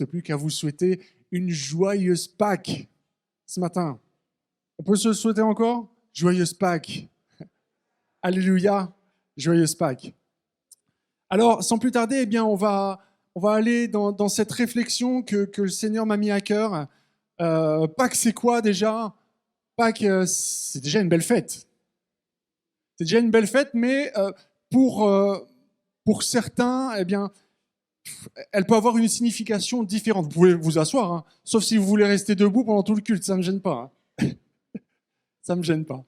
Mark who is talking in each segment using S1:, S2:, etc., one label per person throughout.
S1: reste plus qu'à vous souhaiter une joyeuse Pâques ce matin. On peut se le souhaiter encore? Joyeuse Pâques. Alléluia, joyeuse Pâques. Alors, sans plus tarder, eh bien, on va aller dans cette réflexion que le Seigneur m'a mis à cœur. Pâques, c'est quoi déjà? Pâques, c'est déjà une belle fête. C'est déjà une belle fête, mais pour certains, eh bien, elle peut avoir une signification différente. Vous pouvez vous asseoir, hein, sauf si vous voulez rester debout pendant tout le culte, ça ne me gêne pas. Hein. Ça ne me gêne pas.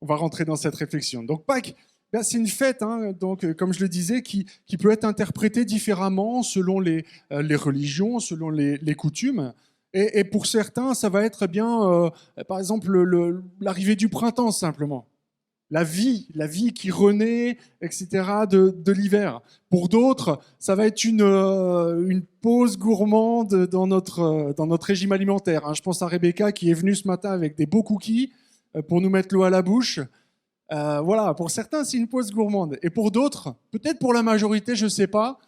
S1: On va rentrer dans cette réflexion. Donc Pâques, ben, c'est une fête, hein, donc, comme je le disais, qui peut être interprétée différemment selon les religions, selon les coutumes. Et pour certains, ça va être bien, par exemple, l'arrivée du printemps, simplement. La vie qui renaît, etc., de l'hiver. Pour d'autres, ça va être une pause gourmande dans notre régime alimentaire. Hein. Je pense à Rebecca qui est venue ce matin avec des beaux cookies pour nous mettre l'eau à la bouche. Voilà, pour certains, c'est une pause gourmande. Et pour d'autres, peut-être pour la majorité, je ne sais pas,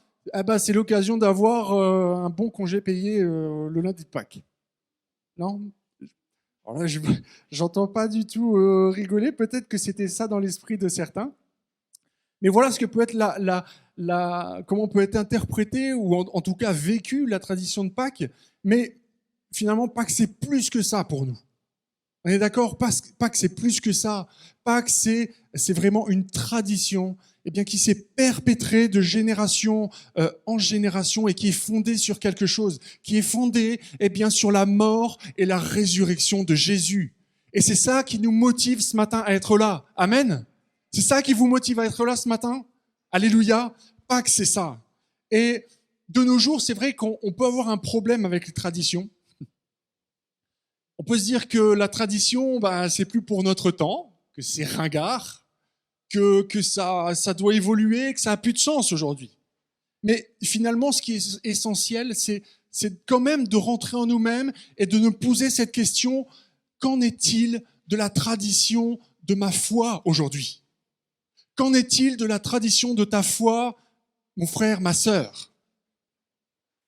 S1: c'est l'occasion d'avoir un bon congé payé le lundi de Pâques. Non ? Alors là, j'entends pas du tout rigoler. Peut-être que c'était ça dans l'esprit de certains. Mais voilà ce que peut être comment peut être interprétée ou en tout cas vécue la tradition de Pâques. Mais finalement, Pâques, c'est plus que ça pour nous. On est d'accord? Pâques, c'est plus que ça. Pâques, c'est vraiment une tradition qui s'est perpétrée de génération en génération et qui est fondée sur quelque chose, qui est fondée sur la mort et la résurrection de Jésus. Et c'est ça qui nous motive ce matin à être là. Amen. C'est ça qui vous motive à être là ce matin? Alléluia. Pâques, c'est ça. Et de nos jours, c'est vrai qu'on peut avoir un problème avec les traditions. On peut se dire que la tradition, c'est plus pour notre temps, que c'est ringard, que ça doit évoluer, que ça a plus de sens aujourd'hui. Mais finalement, ce qui est essentiel, c'est quand même de rentrer en nous-mêmes et de nous poser cette question: qu'en est-il de la tradition de ma foi aujourd'hui? Qu'en est-il de la tradition de ta foi, mon frère, ma sœur?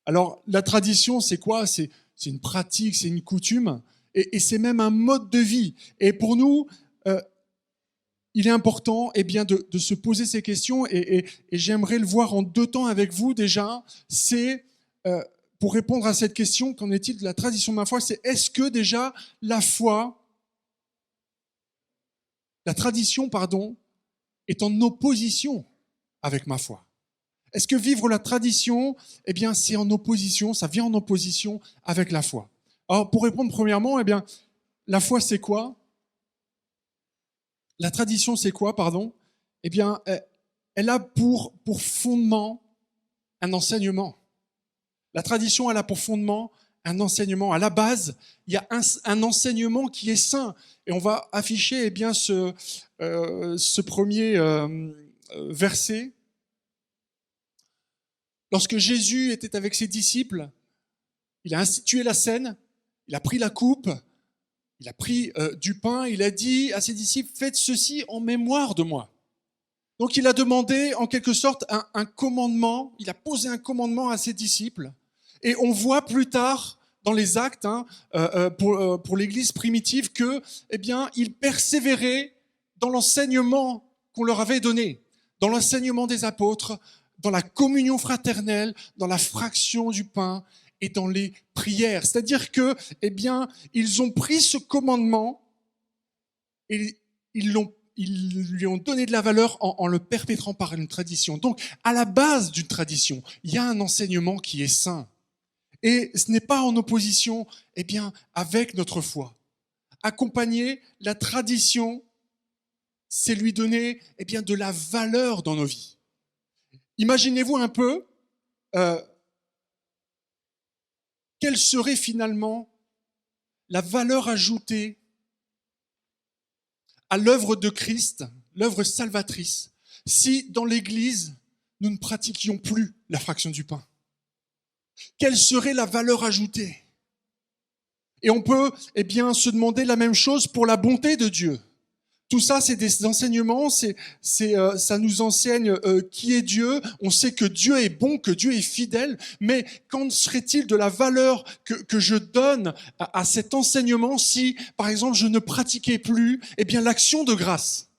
S1: Alors, la tradition, c'est quoi? C'est une pratique, c'est une coutume. Et c'est même un mode de vie. Et pour nous, il est important de se poser ces questions. Et j'aimerais le voir en deux temps avec vous déjà. C'est, pour répondre à cette question, qu'en est-il de la tradition de ma foi? C'est est-ce que déjà la tradition, est en opposition avec ma foi? Est-ce que vivre la tradition, c'est en opposition, ça vient en opposition avec la foi? Alors, pour répondre premièrement, la foi, c'est quoi? La tradition, c'est quoi, pardon? Elle a pour fondement un enseignement. La tradition, elle a pour fondement un enseignement. À la base, il y a un enseignement qui est saint. Et on va afficher ce premier verset. Lorsque Jésus était avec ses disciples, il a institué la scène. Il a pris la coupe, il a pris du pain, il a dit à ses disciples: faites ceci en mémoire de moi. Donc il a demandé en quelque sorte un commandement, il a posé un commandement à ses disciples. Et on voit plus tard dans les actes pour l'Église primitive que, ils persévéraient dans l'enseignement qu'on leur avait donné, dans l'enseignement des apôtres, dans la communion fraternelle, dans la fraction du pain et dans les prières. C'est-à-dire que, ils ont pris ce commandement et ils lui ont donné de la valeur en le perpétrant par une tradition. Donc, à la base d'une tradition, il y a un enseignement qui est saint. Et ce n'est pas en opposition, avec notre foi. Accompagner la tradition, c'est lui donner, de la valeur dans nos vies. Imaginez-vous un peu, quelle serait finalement la valeur ajoutée à l'œuvre de Christ, l'œuvre salvatrice, si dans l'Église, nous ne pratiquions plus la fraction du pain? Quelle serait la valeur ajoutée? Et on peut se demander la même chose pour la bonté de Dieu, Tout ça, c'est des enseignements, ça nous enseigne qui est Dieu. On sait que Dieu est bon, que Dieu est fidèle, mais qu'en serait-il de la valeur que je donne à cet enseignement si, par exemple, je ne pratiquais plus l'action de grâce?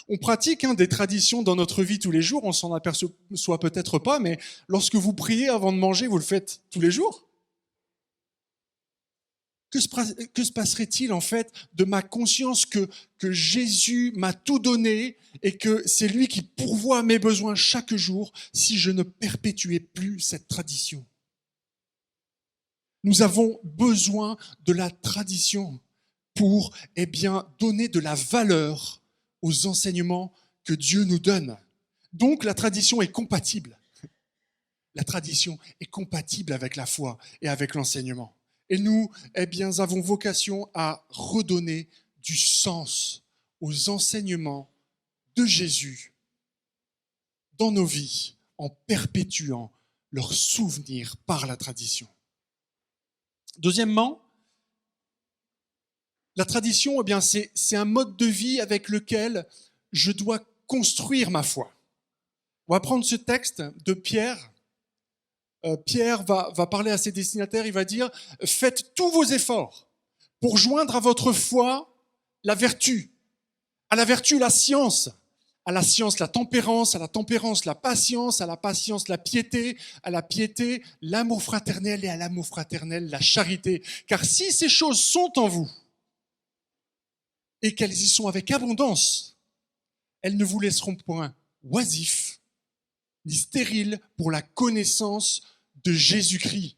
S1: On pratique des traditions dans notre vie tous les jours, on s'en aperçoit peut-être pas, mais lorsque vous priez avant de manger, vous le faites tous les jours. Que se passerait-il en fait de ma conscience que Jésus m'a tout donné et que c'est lui qui pourvoit mes besoins chaque jour si je ne perpétuais plus cette tradition? Nous avons besoin de la tradition pour donner de la valeur aux enseignements que Dieu nous donne. Donc la tradition est compatible. La tradition est compatible avec la foi et avec l'enseignement. Et nous, avons vocation à redonner du sens aux enseignements de Jésus dans nos vies en perpétuant leurs souvenirs par la tradition. Deuxièmement, la tradition, c'est un mode de vie avec lequel je dois construire ma foi. On va prendre ce texte de Pierre. Pierre va parler à ses destinataires, il va dire « Faites tous vos efforts pour joindre à votre foi la vertu, à la vertu la science, à la science la tempérance, à la tempérance la patience, à la patience la piété, à la piété l'amour fraternel et à l'amour fraternel la charité. Car si ces choses sont en vous et qu'elles y sont avec abondance, elles ne vous laisseront point oisifs ni stérile pour la connaissance de Jésus-Christ. »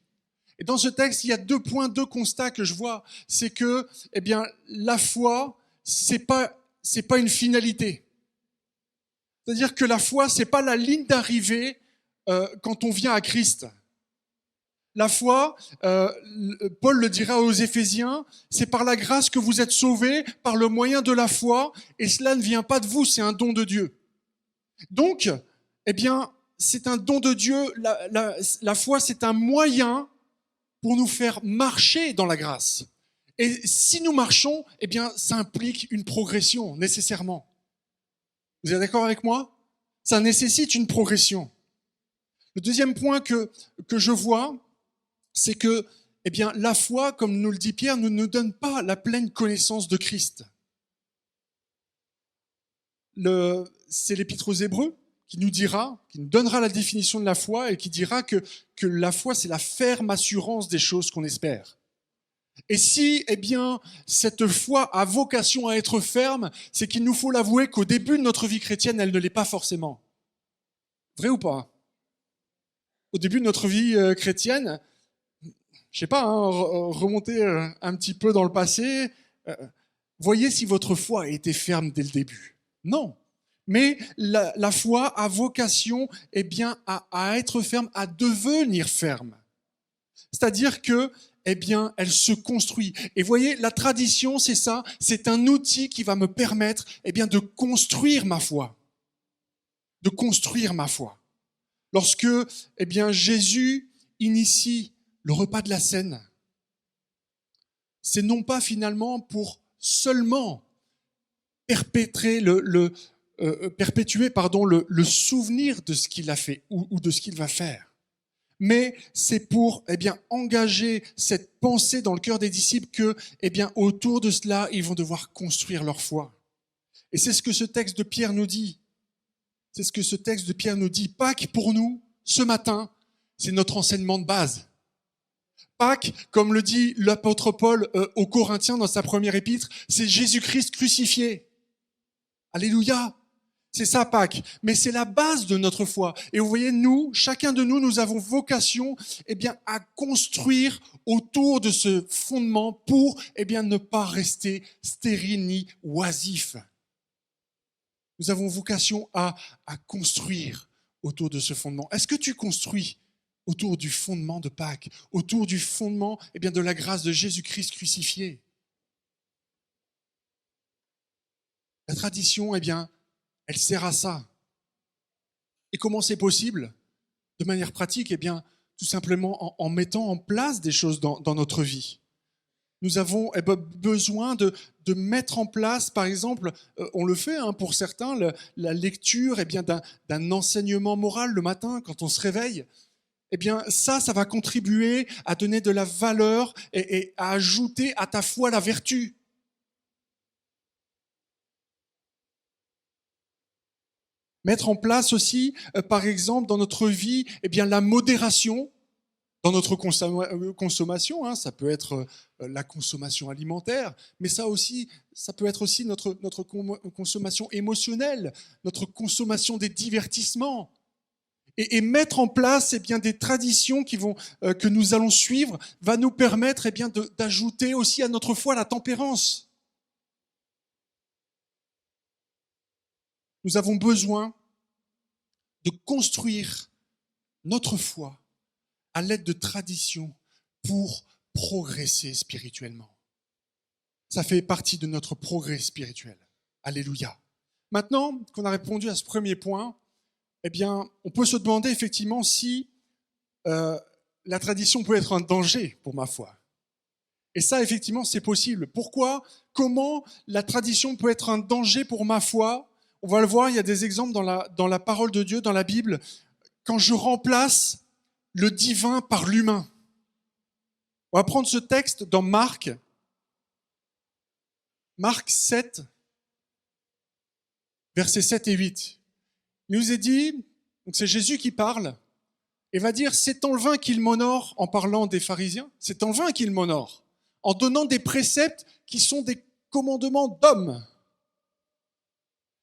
S1: Et dans ce texte, il y a deux constats que je vois. C'est que, la foi, c'est pas une finalité. C'est-à-dire que la foi, c'est pas la ligne d'arrivée quand on vient à Christ. La foi, Paul le dira aux Éphésiens, c'est par la grâce que vous êtes sauvés, par le moyen de la foi, et cela ne vient pas de vous, c'est un don de Dieu. Donc, c'est un don de Dieu. La foi, c'est un moyen pour nous faire marcher dans la grâce. Et si nous marchons, ça implique une progression, nécessairement. Vous êtes d'accord avec moi? Ça nécessite une progression. Le deuxième point que je vois, c'est que la foi, comme nous le dit Pierre, ne nous donne pas la pleine connaissance de Christ. C'est l'Épître aux Hébreux qui nous donnera la définition de la foi et qui dira que la foi, c'est la ferme assurance des choses qu'on espère. Et si, cette foi a vocation à être ferme, c'est qu'il nous faut l'avouer qu'au début de notre vie chrétienne, elle ne l'est pas forcément. Vrai ou pas? Au début de notre vie chrétienne, je sais pas, remontez un petit peu dans le passé, voyez si votre foi a été ferme dès le début. Non. Mais la foi a vocation à être ferme, à devenir ferme. C'est-à-dire que elle se construit. Et voyez, la tradition, c'est ça, c'est un outil qui va me permettre de construire ma foi. De construire ma foi. Lorsque Jésus initie le repas de la Cène, c'est non pas finalement pour seulement perpétuer le souvenir de ce qu'il a fait ou de ce qu'il va faire. Mais c'est pour engager cette pensée dans le cœur des disciples que autour de cela, ils vont devoir construire leur foi. Et c'est ce que ce texte de Pierre nous dit. C'est ce que ce texte de Pierre nous dit. Pâques, pour nous, ce matin, c'est notre enseignement de base. Pâques, comme le dit l'apôtre Paul aux Corinthiens dans sa première épître, c'est Jésus-Christ crucifié. Alléluia! C'est ça Pâques, mais c'est la base de notre foi. Et vous voyez, chacun de nous, nous avons vocation à construire autour de ce fondement pour ne pas rester stérile ni oisif. Nous avons vocation à construire autour de ce fondement. Est-ce que tu construis autour du fondement de Pâques, autour du fondement de la grâce de Jésus-Christ crucifié? La tradition, elle sert à ça. Et comment c'est possible? De manière pratique, tout simplement en mettant en place des choses dans notre vie. Nous avons besoin de mettre en place, par exemple, on le fait pour certains, la lecture d'un enseignement moral le matin quand on se réveille. Eh bien, ça va contribuer à donner de la valeur et à ajouter à ta foi la vertu. Mettre en place aussi, par exemple, dans notre vie, la modération dans notre consommation. Ça peut être la consommation alimentaire, mais ça peut être aussi notre consommation émotionnelle, notre consommation des divertissements. Et mettre en place des traditions que nous allons suivre va nous permettre d'ajouter aussi à notre foi la tempérance. Nous avons besoin de construire notre foi à l'aide de traditions pour progresser spirituellement. Ça fait partie de notre progrès spirituel. Alléluia. Maintenant qu'on a répondu à ce premier point, on peut se demander effectivement si la tradition peut être un danger pour ma foi. Et ça, effectivement, c'est possible. Pourquoi ? Comment la tradition peut être un danger pour ma foi ? On va le voir, il y a des exemples dans la parole de Dieu, dans la Bible, quand je remplace le divin par l'humain. On va prendre ce texte dans Marc 7, versets 7 et 8. Il nous est dit, donc c'est Jésus qui parle, et va dire, c'est en vain qu'il m'honore en parlant des pharisiens, c'est en vain qu'il m'honore, en donnant des préceptes qui sont des commandements d'hommes.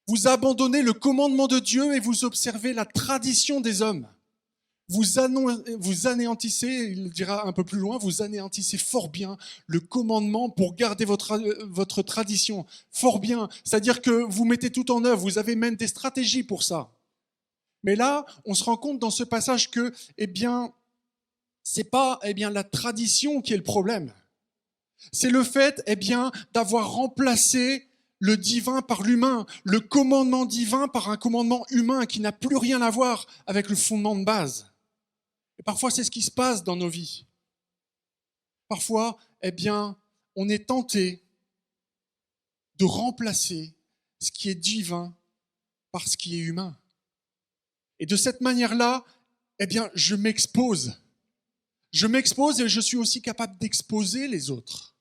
S1: Vous abandonnez le commandement de Dieu et vous observez la tradition des hommes. Vous anéantissez, il dira un peu plus loin, vous anéantissez fort bien le commandement pour garder votre tradition. Fort bien, c'est-à-dire que vous mettez tout en œuvre, vous avez même des stratégies pour ça. Mais là, on se rend compte dans ce passage que, c'est pas la tradition qui est le problème. C'est le fait d'avoir remplacé le divin par l'humain, le commandement divin par un commandement humain qui n'a plus rien à voir avec le fondement de base. Et parfois, c'est ce qui se passe dans nos vies. Parfois, on est tenté de remplacer ce qui est divin par ce qui est humain. Et de cette manière-là, je m'expose. Je m'expose et je suis aussi capable d'exposer les autres.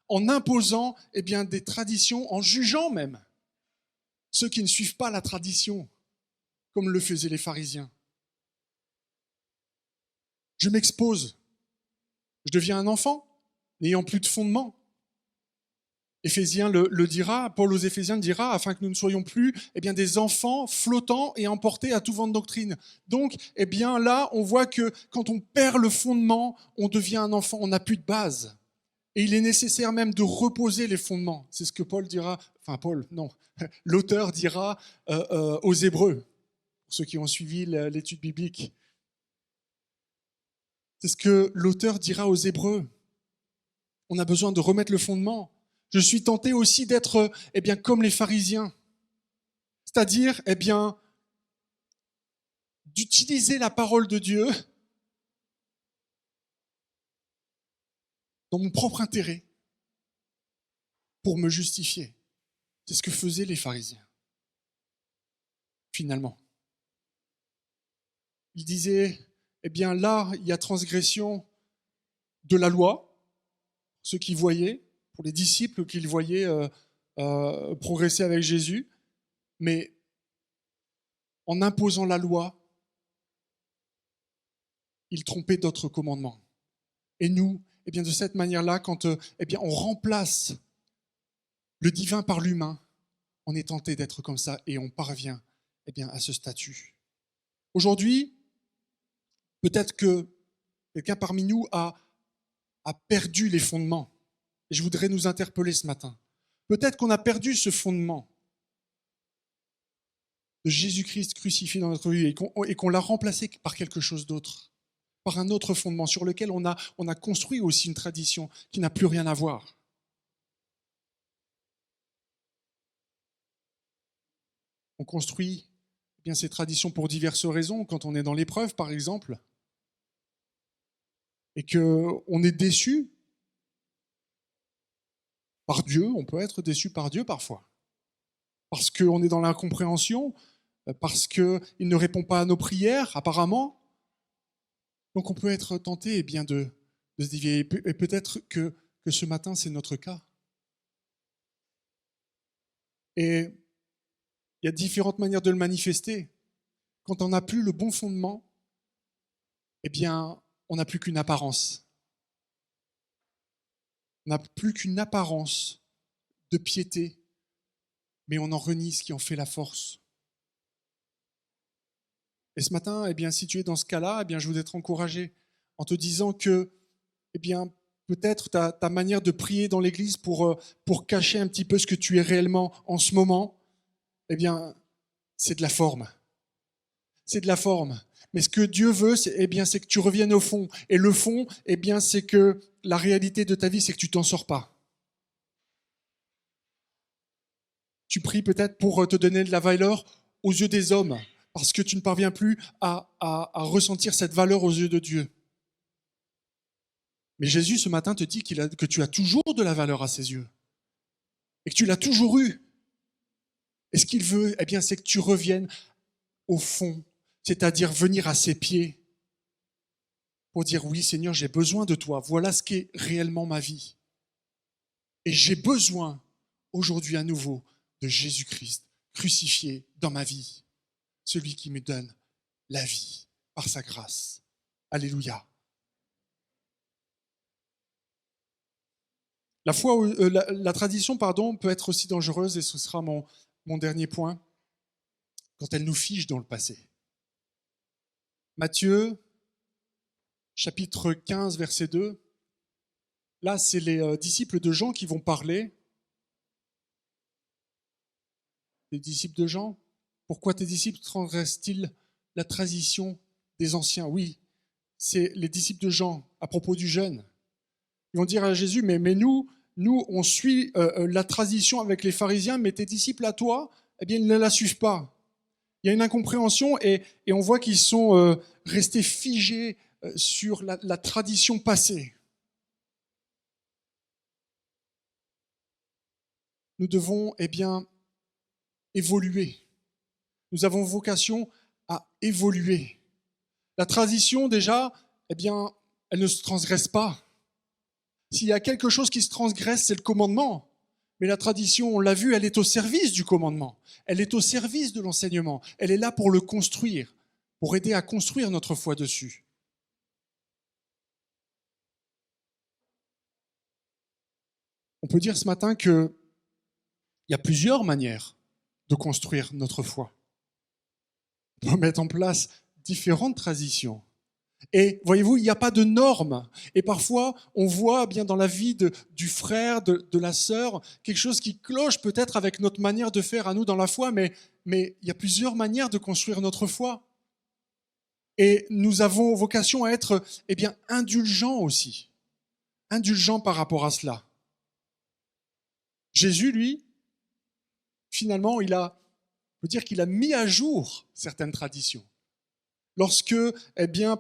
S1: En imposant des traditions, en jugeant même ceux qui ne suivent pas la tradition, comme le faisaient les pharisiens. Je m'expose. Je deviens un enfant, n'ayant plus de fondement. Éphésiens le dira, Paul aux Éphésiens le dira, afin que nous ne soyons plus des enfants flottants et emportés à tout vent de doctrine. Donc, là, on voit que quand on perd le fondement, on devient un enfant, on n'a plus de base. Et il est nécessaire même de reposer les fondements. C'est ce que l'auteur dira aux Hébreux, pour ceux qui ont suivi l'étude biblique. C'est ce que l'auteur dira aux Hébreux. On a besoin de remettre le fondement. Je suis tenté aussi d'être comme les pharisiens. C'est-à-dire d'utiliser la parole de Dieu dans mon propre intérêt pour me justifier. C'est ce que faisaient les pharisiens, finalement. Ils disaient, là, il y a transgression de la loi, ceux qui voyaient, pour les disciples qu'ils voyaient progresser avec Jésus, mais en imposant la loi, ils trompaient d'autres commandements. Et nous, de cette manière-là, quand on remplace le divin par l'humain, on est tenté d'être comme ça et on parvient à ce statut. Aujourd'hui, peut-être que quelqu'un parmi nous a perdu les fondements. Et je voudrais nous interpeller ce matin. Peut-être qu'on a perdu ce fondement de Jésus-Christ crucifié dans notre vie et qu'on l'a remplacé par quelque chose d'autre, par un autre fondement sur lequel on a construit aussi une tradition qui n'a plus rien à voir. On construit ces traditions pour diverses raisons, quand on est dans l'épreuve par exemple, et qu'on est déçu par Dieu, on peut être déçu par Dieu parfois. Parce qu'on est dans l'incompréhension, parce qu'il ne répond pas à nos prières, apparemment. Donc on peut être tenté de se dévier. Et peut-être que ce matin, c'est notre cas. Et il y a différentes manières de le manifester. Quand on n'a plus le bon fondement, eh bien, on n'a plus qu'une apparence. On n'a plus qu'une apparence de piété, mais on en renie ce qui en fait la force. Et ce matin, eh bien, si tu es dans ce cas-là, eh bien, je voudrais te encourager en te disant que, eh bien, peut-être ta manière de prier dans l'église pour cacher un petit peu ce que tu es réellement en ce moment, eh bien, c'est de la forme. C'est de la forme. Mais ce que Dieu veut, c'est que tu reviennes au fond. Et le fond, eh bien, c'est que la réalité de ta vie, c'est que tu t'en sors pas. Tu pries peut-être pour te donner de la valeur aux yeux des hommes, parce que tu ne parviens plus à ressentir cette valeur aux yeux de Dieu. Mais Jésus, ce matin, te dit que tu as toujours de la valeur à ses yeux. Et que tu l'as toujours eu. Et ce qu'il veut, eh bien, c'est que tu reviennes au fond, c'est-à-dire venir à ses pieds pour dire oui, Seigneur, j'ai besoin de toi. Voilà ce qu'est réellement ma vie. Et j'ai besoin aujourd'hui à nouveau de Jésus-Christ crucifié dans ma vie, celui qui me donne la vie par sa grâce. Alléluia. La tradition, peut être aussi dangereuse, et ce sera mon dernier point, quand elle nous fige dans le passé. Matthieu, chapitre 15, verset 2, là, c'est les disciples de Jean qui vont parler. Les disciples de Jean, pourquoi tes disciples transgressent-ils la tradition des anciens? Oui, c'est les disciples de Jean à propos du jeûne. Ils vont dire à Jésus, mais nous, on suit la tradition avec les pharisiens, mais tes disciples à toi, eh bien, ils ne la suivent pas. Il y a une incompréhension et on voit qu'ils sont restés figés sur la tradition passée. Nous devons, eh bien, évoluer. Nous avons vocation à évoluer. La tradition, déjà, eh bien, elle ne se transgresse pas. S'il y a quelque chose qui se transgresse, c'est le commandement. Mais la tradition, on l'a vu, elle est au service du commandement. Elle est au service de l'enseignement. Elle est là pour le construire, pour aider à construire notre foi dessus. On peut dire ce matin qu'il y a plusieurs manières de construire notre foi. On peut mettre en place différentes traditions. Et voyez-vous, il n'y a pas de normes. Et parfois, on voit bien dans la vie du frère, de la sœur, quelque chose qui cloche peut-être avec notre manière de faire à nous dans la foi, mais il y a plusieurs manières de construire notre foi. Et nous avons vocation à être indulgents aussi. Indulgents par rapport à cela. Jésus, lui, finalement, on peut dire qu'il a mis à jour certaines traditions. Lorsque,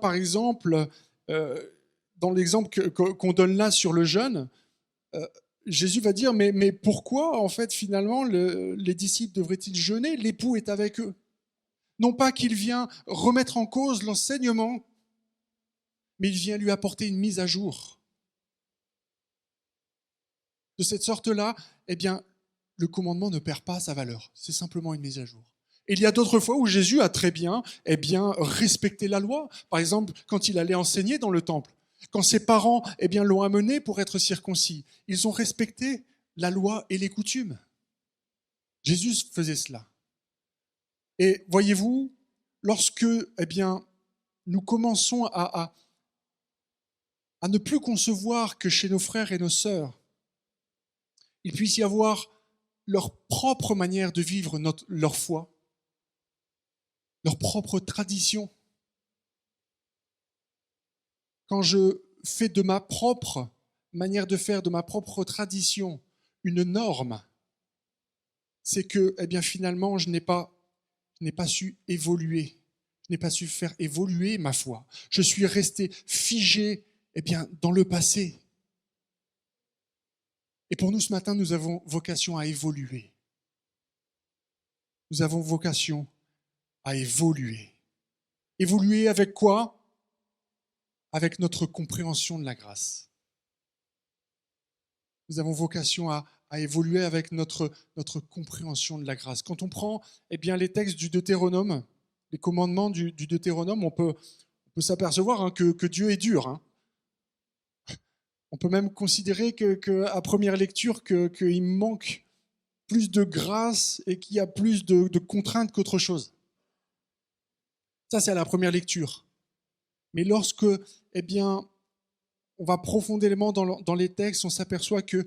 S1: par exemple, dans l'exemple qu'on donne là sur le jeûne, Jésus va dire, mais pourquoi, en fait, finalement, les disciples devraient-ils jeûner? L'époux est avec eux. Non pas qu'il vient remettre en cause l'enseignement, mais il vient lui apporter une mise à jour. De cette sorte-là, le commandement ne perd pas sa valeur. C'est simplement une mise à jour. Et il y a d'autres fois où Jésus a très bien, respecté la loi. Par exemple, quand il allait enseigner dans le temple. Quand ses parents, l'ont amené pour être circoncis. Ils ont respecté la loi et les coutumes. Jésus faisait cela. Et voyez-vous, lorsque, nous commençons à ne plus concevoir que chez nos frères et nos sœurs, il puisse y avoir leur propre manière de vivre leur foi, leur propre tradition. Quand je fais de ma propre manière de faire, de ma propre tradition, une norme, c'est que, finalement, je n'ai pas su évoluer. Je n'ai pas su faire évoluer ma foi. Je suis resté figé, dans le passé. Et pour nous ce matin, nous avons vocation à évoluer. Nous avons vocation à évoluer. Évoluer avec quoi? Avec notre compréhension de la grâce. Nous avons vocation à évoluer avec notre compréhension de la grâce. Quand on prend les textes du Deutéronome, les commandements du Deutéronome, on peut s'apercevoir que Dieu est dur. On peut même considérer qu'à première lecture qu'il manque plus de grâce et qu'il y a plus de contraintes qu'autre chose. Ça, c'est à la première lecture. Mais lorsque, on va profondément dans les textes, on s'aperçoit que,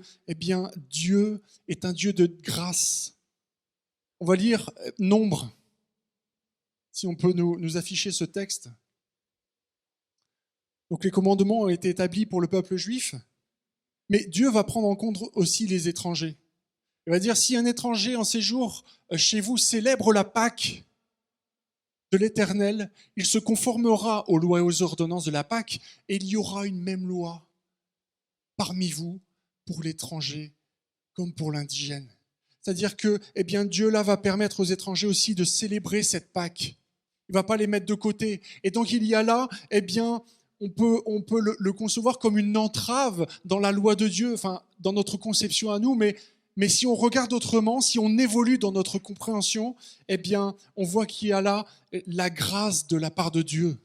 S1: Dieu est un Dieu de grâce. On va lire Nombre, si on peut nous afficher ce texte. Donc les commandements ont été établis pour le peuple juif, mais Dieu va prendre en compte aussi les étrangers. Il va dire, si un étranger en séjour chez vous célèbre la Pâque de l'Éternel, il se conformera aux lois et aux ordonnances de la Pâque, et il y aura une même loi parmi vous pour l'étranger comme pour l'indigène. C'est-à-dire que Dieu là va permettre aux étrangers aussi de célébrer cette Pâque. Il ne va pas les mettre de côté. Et donc il y a là, on peut le concevoir comme une entrave dans la loi de Dieu, enfin dans notre conception à nous, mais si on regarde autrement, si on évolue dans notre compréhension, on voit qu'il y a là la grâce de la part de Dieu.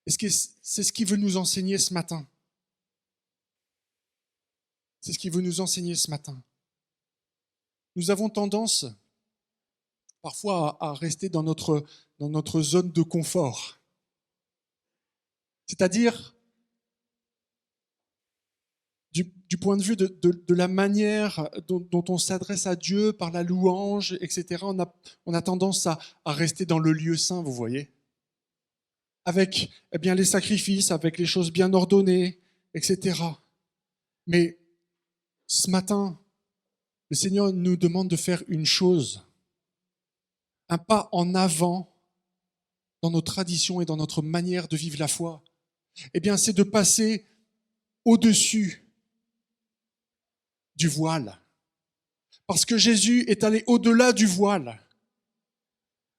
S1: Et c'est ce qu'il veut nous enseigner ce matin. C'est ce qu'il veut nous enseigner ce matin. Nous avons tendance parfois à rester dans notre zone de confort. C'est-à-dire, du point de vue de la manière dont on s'adresse à Dieu par la louange, etc., on a tendance à rester dans le lieu saint, vous voyez, avec les sacrifices, avec les choses bien ordonnées, etc. Mais ce matin, le Seigneur nous demande de faire une chose, un pas en avant dans nos traditions et dans notre manière de vivre la foi. C'est de passer au-dessus du voile. Parce que Jésus est allé au-delà du voile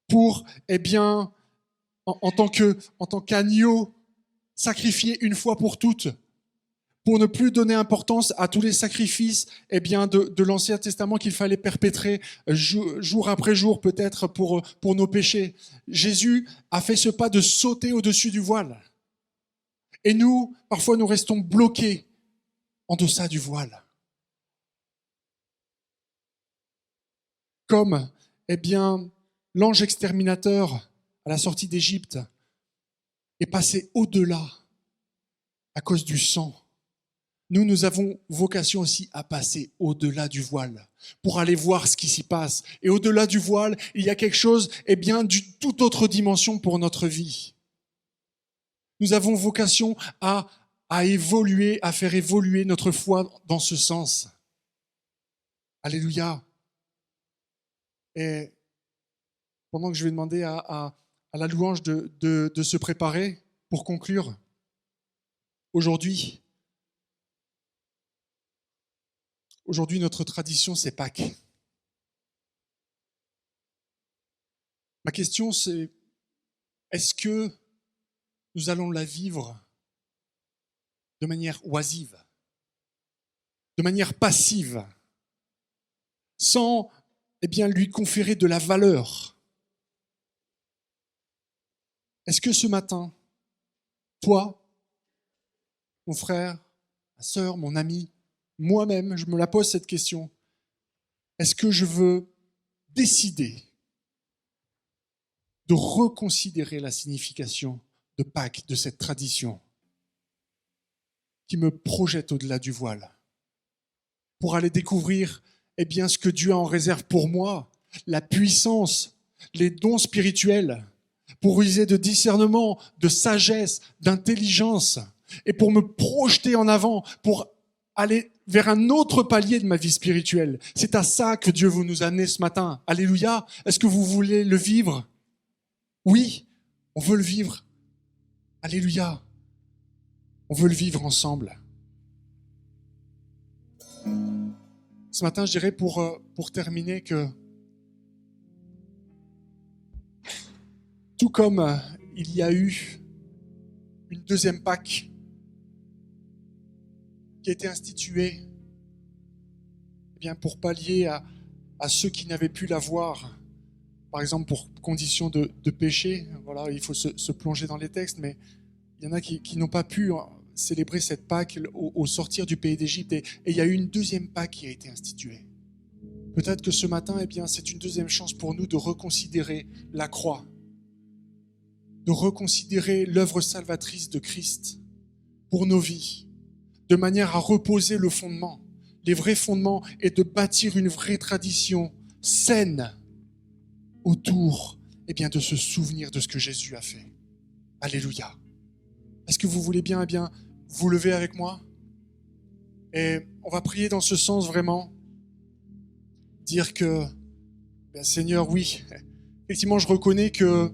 S1: pour, en tant qu'agneau, sacrifié une fois pour toutes, pour ne plus donner importance à tous les sacrifices de l'Ancien Testament qu'il fallait perpétrer jour après jour peut-être pour nos péchés. Jésus a fait ce pas de sauter au-dessus du voile. Et nous, parfois, nous restons bloqués en deçà du voile. Comme, l'ange exterminateur à la sortie d'Égypte est passé au-delà à cause du sang. Nous avons vocation aussi à passer au-delà du voile pour aller voir ce qui s'y passe. Et au-delà du voile, il y a quelque chose, d'une toute autre dimension pour notre vie. Nous avons vocation à évoluer, à faire évoluer notre foi dans ce sens. Alléluia. Et pendant que je vais demander à la louange de se préparer pour conclure, aujourd'hui, notre tradition, c'est Pâques. Ma question, c'est, est-ce que nous allons la vivre de manière oisive, de manière passive, sans lui conférer de la valeur? Est-ce que ce matin, toi, mon frère, ma sœur, mon ami, moi-même, je me la pose cette question, est-ce que je veux décider de reconsidérer la signification de Pâques, de cette tradition qui me projette au-delà du voile, pour aller découvrir ce que Dieu a en réserve pour moi, la puissance, les dons spirituels, pour user de discernement, de sagesse, d'intelligence, et pour me projeter en avant, pour aller vers un autre palier de ma vie spirituelle. C'est à ça que Dieu veut nous amener ce matin. Alléluia. Est-ce que vous voulez le vivre? Oui, on veut le vivre. Alléluia. On veut le vivre ensemble. Ce matin, je dirais pour terminer que tout comme il y a eu une deuxième Pâque qui a été instituée bien pour pallier à ceux qui n'avaient pu la voir, par exemple pour condition de péché, voilà, il faut se plonger dans les textes, mais il y en a qui n'ont pas pu célébrer cette Pâque au sortir du pays d'Égypte, et il y a eu une deuxième Pâque qui a été instituée. Peut-être que ce matin, c'est une deuxième chance pour nous de reconsidérer la croix, de reconsidérer l'œuvre salvatrice de Christ pour nos vies, de manière à reposer le fondement, les vrais fondements, et de bâtir une vraie tradition saine autour de se souvenir de ce que Jésus a fait. Alléluia. Est-ce que vous voulez bien vous lever avec moi? Et on va prier dans ce sens vraiment, dire que, Seigneur, oui, effectivement, je reconnais que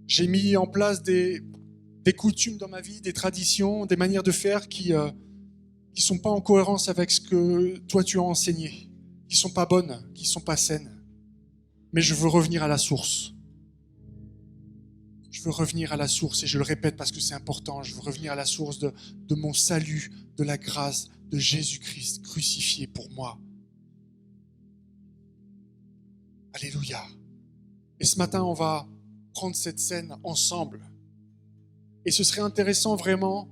S1: j'ai mis en place des coutumes dans ma vie, des traditions, des manières de faire qui sont pas en cohérence avec ce que toi tu as enseigné, qui sont pas bonnes, qui sont pas saines. Mais je veux revenir à la source. Je veux revenir à la source, et je le répète parce que c'est important, je veux revenir à la source de mon salut, de la grâce de Jésus-Christ crucifié pour moi. Alléluia. Et ce matin, on va prendre cette scène ensemble. Et ce serait intéressant vraiment,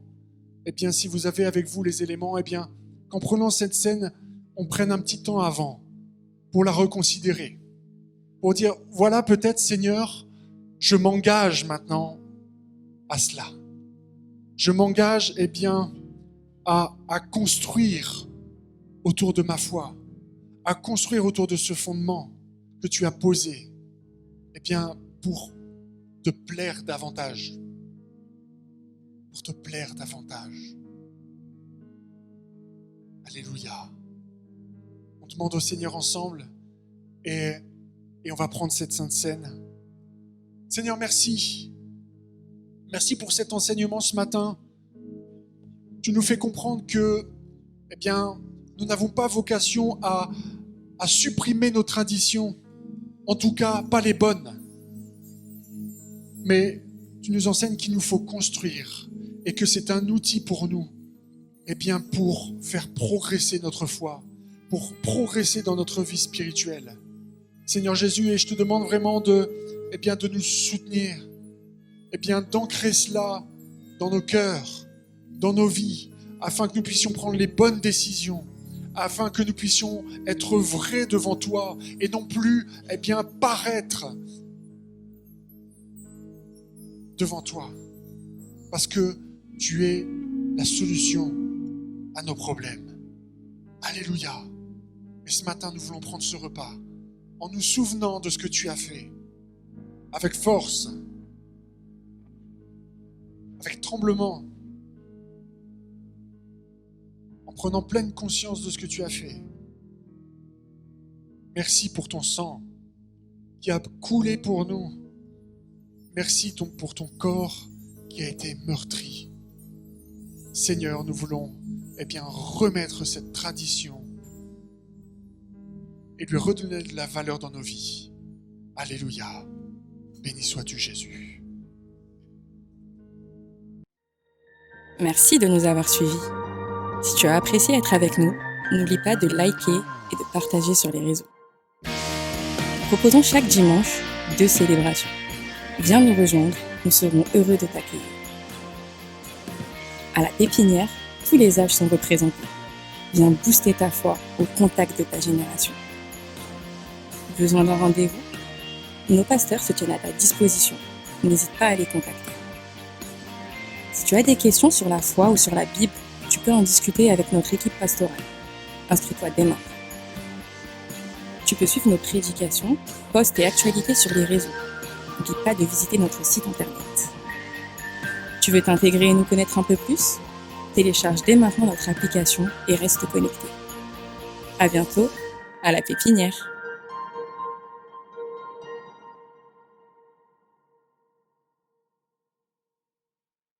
S1: si vous avez avec vous les éléments, qu'en prenant cette scène, on prenne un petit temps avant pour la reconsidérer. Pour dire, voilà peut-être Seigneur, je m'engage maintenant à cela. Je m'engage à construire autour de ma foi, à construire autour de ce fondement que tu as posé, pour te plaire davantage. Pour te plaire davantage. Alléluia. On demande au Seigneur ensemble et on va prendre cette sainte scène. Seigneur, merci. Merci pour cet enseignement ce matin. Tu nous fais comprendre que, nous n'avons pas vocation à supprimer nos traditions, en tout cas pas les bonnes. Mais tu nous enseignes qu'il nous faut construire et que c'est un outil pour nous, pour faire progresser notre foi, pour progresser dans notre vie spirituelle. Seigneur Jésus, et je te demande vraiment de nous soutenir, d'ancrer cela dans nos cœurs, dans nos vies, afin que nous puissions prendre les bonnes décisions, afin que nous puissions être vrais devant toi et non plus paraître devant toi, parce que tu es la solution à nos problèmes. Alléluia. Et ce matin, nous voulons prendre ce repas en nous souvenant de ce que tu as fait, avec force, avec tremblement, en prenant pleine conscience de ce que tu as fait. Merci pour ton sang qui a coulé pour nous. Merci pour ton corps qui a été meurtri. Seigneur, nous voulons remettre cette tradition et lui redonner de la valeur dans nos vies. Alléluia. Béni sois-tu, Jésus.
S2: Merci de nous avoir suivis. Si tu as apprécié être avec nous, n'oublie pas de liker et de partager sur les réseaux. Nous proposons chaque dimanche 2 célébrations. Viens nous rejoindre, nous serons heureux de t'accueillir. À la pépinière, tous les âges sont représentés. Viens booster ta foi au contact de ta génération. Besoin d'un rendez-vous? Nos pasteurs se tiennent à ta disposition. N'hésite pas à les contacter. Si tu as des questions sur la foi ou sur la Bible, tu peux en discuter avec notre équipe pastorale. Inscris-toi dès maintenant. Tu peux suivre nos prédications, posts et actualités sur les réseaux. N'oublie pas de visiter notre site internet. Tu veux t'intégrer et nous connaître un peu plus? Télécharge dès maintenant notre application et reste connecté. À bientôt, à la pépinière.